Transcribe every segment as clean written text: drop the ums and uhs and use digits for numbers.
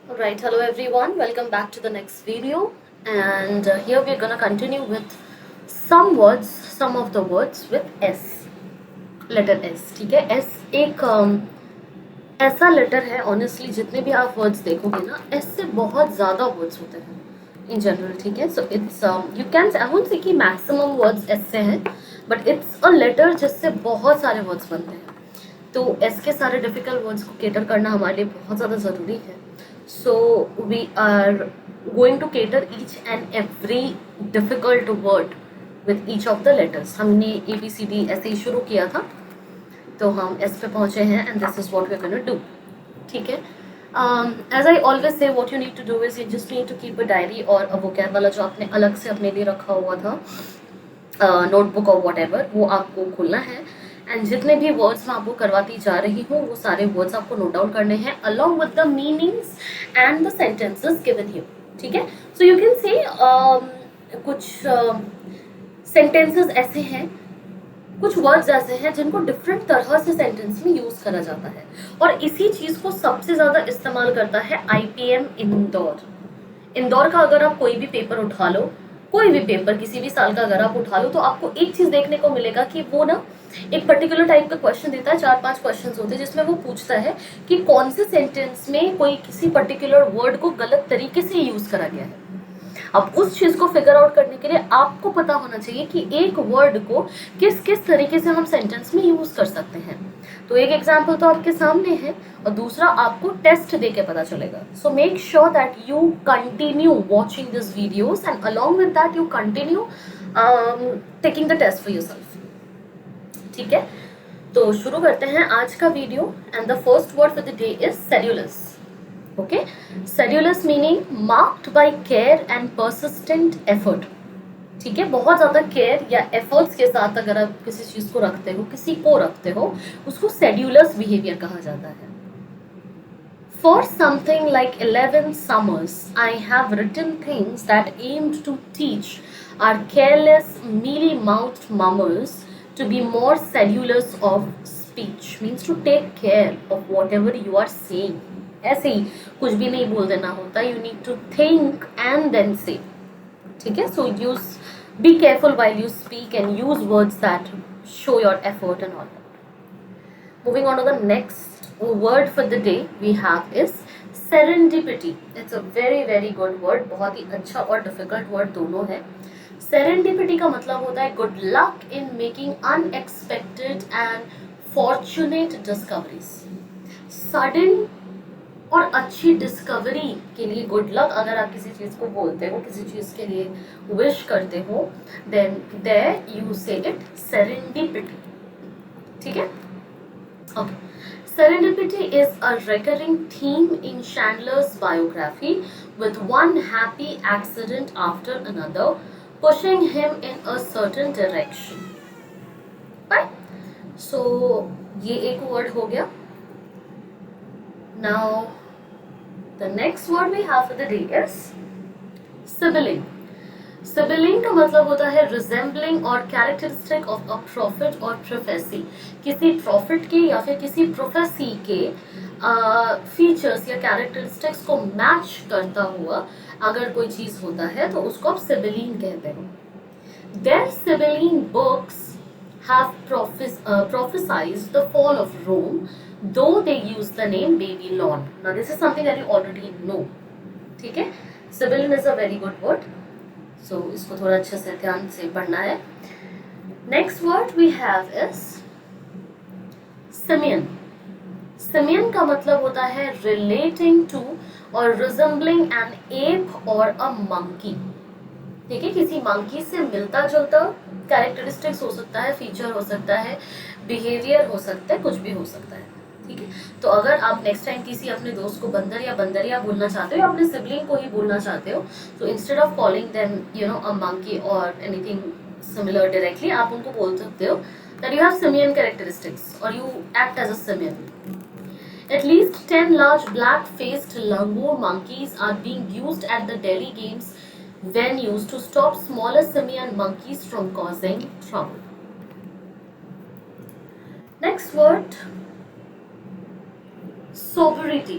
Alright, hello everyone, welcome back to the next video. And here we're gonna continue with some of the words with S, letter S. ठीक है, S एक ऐसा letter है. Honestly जितने भी आप words देखोगे ना, एस से बहुत ज़्यादा वर्ड्स होते हैं इन जनरल. ठीक है, so it's you can I won't say कि मैक्सिमम वर्ड्स एस से हैं, बट इट्स अ लेटर जिससे बहुत सारे वर्ड्स बनते हैं. तो एस के सारे डिफिकल्ट वर्ड्स को केटर करना हमारे लिए बहुत ज़्यादा ज़रूरी है. So we are going to cater each and every difficult word with each of the letters. हमने ABCD ऐसे ही शुरू किया था, तो हम एस पे पहुंचे हैं and this is what we are gonna do. ठीक है, as I always say what you need to do is you just need to keep a diary और अ वोकैब वाला जो आपने अलग से अपने लिए रखा हुआ था, नोटबुक और वॉट एवर, वो आपको खोलना है. एंड जितने भी वर्ड्स मैं आपको करवाती जा रही हूँ वो सारे वर्ड्स आपको नोट डाउन करने हैं along with the meanings and the sentences given here. ठीक है, सो यू कैन से कुछ सेंटेंसेस ऐसे हैं, कुछ वर्ड्स ऐसे हैं जिनको डिफरेंट तरह से सेंटेंस में यूज करा जाता है, और इसी चीज को सबसे ज्यादा इस्तेमाल करता है IPM इंदौर. इंदौर का अगर आप कोई भी पेपर उठा लो, कोई भी पेपर किसी भी साल का अगर आप उठा लो, तो आपको एक चीज देखने को मिलेगा कि वो ना एक पर्टिकुलर टाइप का क्वेश्चन देता है. 4-5 क्वेश्चंस होते हैं जिसमें वो पूछता है कि कौन से सेंटेंस में कोई किसी पर्टिकुलर वर्ड को गलत तरीके से यूज करा गया है. अब उस चीज को फिगर आउट करने के लिए आपको पता होना चाहिए कि एक वर्ड को किस किस तरीके से हम सेंटेंस में यूज कर सकते हैं. तो एक एग्जाम्पल तो आपके सामने है और दूसरा आपको टेस्ट दे के पता चलेगा. So make sure that you continue watching this videos and along with that you continue taking the test for yourself. ठीक है, तो शुरू करते हैं आज का video. And the first word for the day is sedulous. Okay, sedulous meaning marked by care and persistent effort. ठीक है, बहुत ज्यादा केयर या एफर्ट्स के साथ अगर आप किसी चीज को रखते हो, किसी को रखते हो, उसको सेड्यूलस बिहेवियर कहा जाता है. For something like 11 summers, I have written things that aimed to teach our careless, mealy-mouthed mummers to be more sedulous of speech. Means to take care of whatever you are saying. ऐसे ही कुछ भी नहीं बोल देना होता. You need to think and then say. ठीक है, so be careful while you speak and use words that show your effort and all that. Moving on to the next word for the day we have is serendipity. It's a very very good word. बहुत ही अच्छा और difficult word दोनों है. Serendipity का मतलब होता है good luck in making unexpected and fortunate discoveries. Sudden और अच्छी डिस्कवरी के लिए गुड लक अगर आप किसी चीज को बोलते हो, किसी चीज के लिए विश करते हो, देन देयर यू से इट सेरेंडिपिटी. ठीक है, okay. Serendipity is a recurring theme in Chandler's biography, with one happy accident after another pushing him in a certain direction. Right? So ये एक वर्ड हो गया. Now the next word we have for the day is sibling. Sibling का मतलब होता है resembling और characteristic of a prophet or prophecy. किसी prophet के या फिर किसी prophecy के features या characteristics को match करता हुआ अगर कोई चीज होता है तो उसको आप sibling कहते हो. Their sibling books have prophesied the fall of Rome, though they use the name Babylon. Now this is something that you already know. ठीक है, Sibylline is a very good word, so इसको थोड़ा अच्छे से ध्यान से पढ़ना है. Next word we have is simian. Simian का मतलब होता है relating to or resembling an ape or a monkey. ठीक है, किसी मंकी से मिलता जुलता कैरेक्टरिस्टिक्स हो सकता है, फीचर हो सकता है, बिहेवियर हो सकता है, कुछ भी हो सकता है. ठीक है, तो अगर आप नेक्स्ट टाइम किसी अपने दोस्त को बंदर या बंदरिया बोलना चाहते हो या अपने सिबलिंग को ही बोलना चाहते हो, तो instead of calling them a monkey और एनीथिंग सिमिलर डायरेक्टली, आप उनको बोल सकते हो that you have simian characteristics और you act as a simian. At least 10 large black-faced langur monkeys are being used at the Delhi Games venues to stop smaller simian monkeys from causing trouble. Next word, sobriety.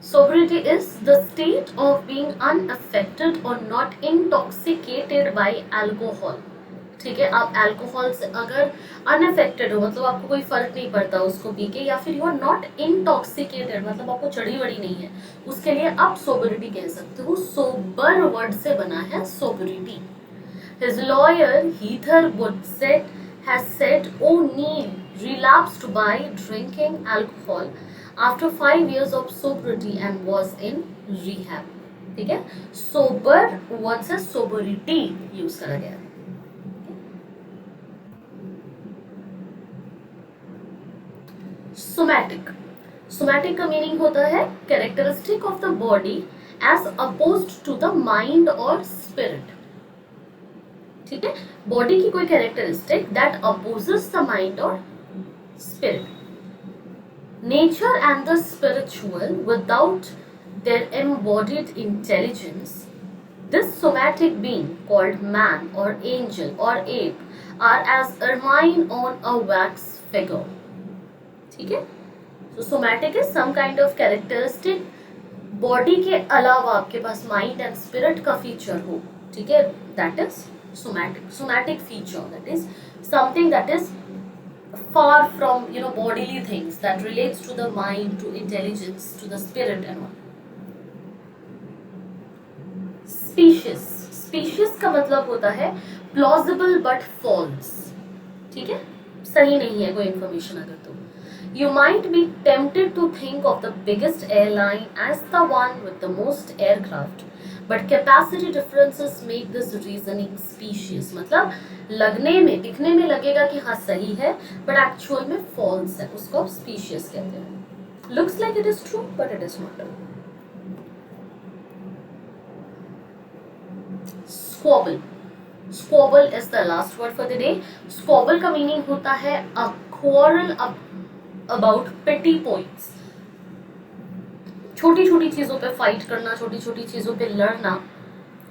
Sobriety is the state of being unaffected or not intoxicated by alcohol. ठीक है, आप alcohol से अगर unaffected हो, मतलब आपको कोई फर्क नहीं पड़ता उसको पी के, या फिर यू आर नॉट इंटॉक्सिकेटेड, मतलब आपको चढ़ी वड़ी नहीं है, उसके लिए आप सोबरिटी कह सकते हो. सोबर वर्ड से बना है सोबरिटी. His lawyer Heather Woodsett has said O'Neill relapsed by drinking alcohol after 5 years of sobriety and was in rehab. ठीक है, sober वर्ड से sobriety यूज करा गया है. सोमैटिक. सोमैटिक का मीनिंग होता है characteristic of the body as opposed to the mind और स्पिरिट. ठीक है, बॉडी की कोई characteristic that opposes the mind और spirit. Nature and the spiritual without their embodied intelligence, this somatic being called man or angel or ape are as ermine on a wax figure. ठीक है, so somatic is some kind of characteristic body के अलावा आपके पास mind and spirit का feature हो. ठीक है, that is somatic. Somatic feature that is something that is far from bodily things that relates to the mind, to intelligence, to the spirit and all. Species. Species का मतलब होता है plausible but false. ठीक है, सही नहीं है कोई इंफॉर्मेशन अगर तो. You might be tempted to think of the biggest airline as the one with the most aircraft, but capacity differences make this reasoning specious. मतलब लगने में, दिखने में लगेगा कि हाँ सही है, but actual में false है, उसको आप specious कहते हैं. Looks like it is true, but it is not. Squabble. Squabble is the last word for the day. Squabble का meaning होता है a quarrel about petty points. छोटी छोटी चीजों पे फाइट करना, छोटी छोटी चीजों पे लड़ना,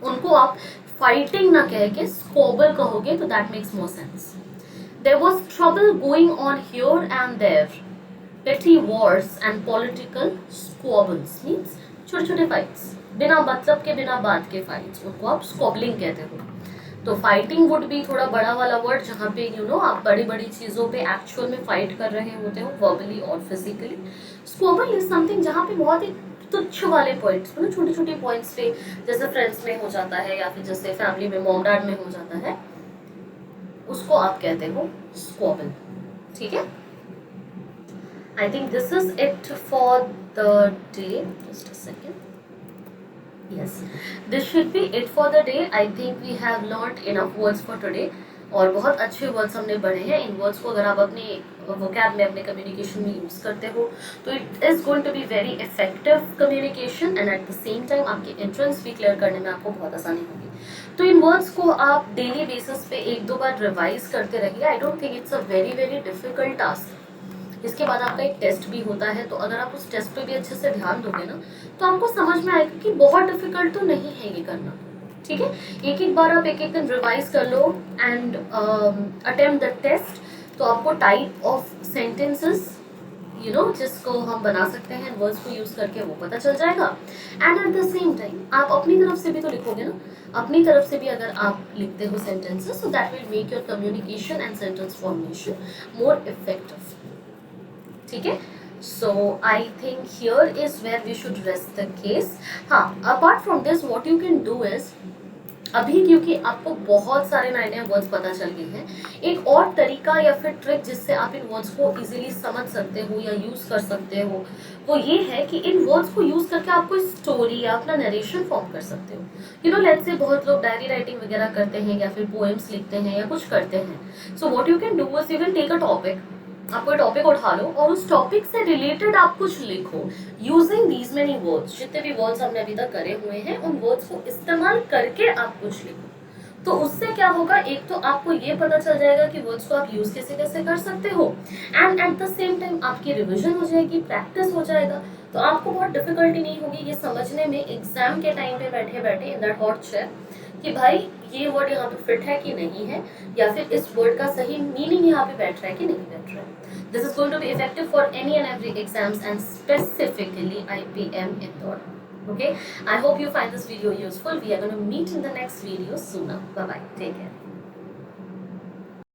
उनको आप फाइटिंग ना कह के स्क्वॉबल कहोगे तो that makes more sense. There was trouble going on here and there. Petty wars and political squabbles means छोटे छोटे फाइट्स, बिना मतलब के, बिना बात के फाइट्स, उनको आप स्क्वॉबलिंग कहते हो. तो फाइटिंग वुड भी थोड़ा बड़ा वाला वर्ड जहाँ पे आप बड़ी बड़ी चीज़ों पे एक्चुअल में फाइट कर रहे होते हो, वर्बली और फिजिकली. स्क्वॉबल इज समथिंग जहाँ पे बहुत ही तुच्छ वाले पॉइंट्स, मतलब छोटी छोटी पॉइंट्स पे, जैसे फ्रेंड्स में हो जाता है या फिर जैसे फैमिली में मॉम डैड में हो जाता है, उसको आप कहते हो स्क्वॉबल. ठीक है, I think this is it for the day. Just a second. Yes, this should be it for the day. I think we have learned enough words for today. और बहुत अच्छे वर्ड्स हमने पढ़े हैं. इन वर्ड्स को अगर आप अपने वोकैब में, अपने कम्युनिकेशन में यूज़ करते हो तो it is going to be very effective communication, and at the same time आपके एंट्रेंस भी क्लियर करने में आपको बहुत आसानी होगी. तो इन वर्ड्स को आप डेली बेसिस पे एक दो बार रिवाइज करते रहिए. I don't think it's a very very difficult task. इसके बाद आपका एक टेस्ट भी होता है, तो अगर आप उस टेस्ट पे भी अच्छे से ध्यान दोगे ना तो आपको समझ में आएगा कि बहुत डिफिकल्ट तो नहीं है ये करना. ठीक है, एक एक बार आप एक एक दिन रिवाइज कर लो एंड अटेम्प्ट द टेस्ट. तो आपको टाइप ऑफ सेंटेंसेस जिसको हम बना सकते हैं वर्ड्स को यूज करके, वो पता चल जाएगा. And at the same time आप अपनी तरफ से भी तो लिखोगे ना. अपनी तरफ से भी अगर आप लिखते हो sentences, so that will make your communication and sentence formation more effective. ठीक है, so I think here is where we should rest the case. हाँ, apart from this what you can do is, अभी क्योंकि आपको बहुत सारे नए नए वर्ड्स पता चल गए हैं, एक और तरीका या फिर ट्रिक जिससे आप इन वर्ड्स को इजीली समझ सकते हो या यूज कर सकते हो, वो ये है कि इन वर्ड्स को यूज करके आप कोई स्टोरी या अपना नरेशन फॉर्म कर सकते हो. लेट्स से बहुत लोग डायरी राइटिंग वगैरह करते हैं या फिर पोएम्स लिखते हैं या कुछ करते हैं. So what you can do is you can take a topic, आप कोई टॉपिक उठा लो और उस टॉपिक से रिलेटेड आप कुछ लिखो यूजिंग दीज मेनी वर्ड्स. जितने भी वर्ड्स हमने अभी तक करे हुए हैं उन वर्ड्स को इस्तेमाल करके आप कुछ लिखो. तो उससे क्या होगा, एक तो आपको ये पता चल जाएगा कि वर्ड्स को आप यूज कैसे कैसे कर सकते हो, and at the same time आपकी रिविजन हो जाएगी, प्रैक्टिस हो जाएगा. तो आपको बहुत डिफिकल्टी नहीं होगी ये समझने में एग्जाम के टाइम पे बैठे बैठे इन दैट हॉट चेयर कि भाई ये वर्ड यहाँ पे फिट है कि नहीं है, या फिर इस वर्ड का सही मीनिंग यहाँ पे बैठ रहा है कि नहीं बैठ रहा है. This is going to be effective for any and every exams and specifically IPM Indore. Okay, I hope you find this video useful. We are going to meet in the next video sooner. Bye bye. Take care.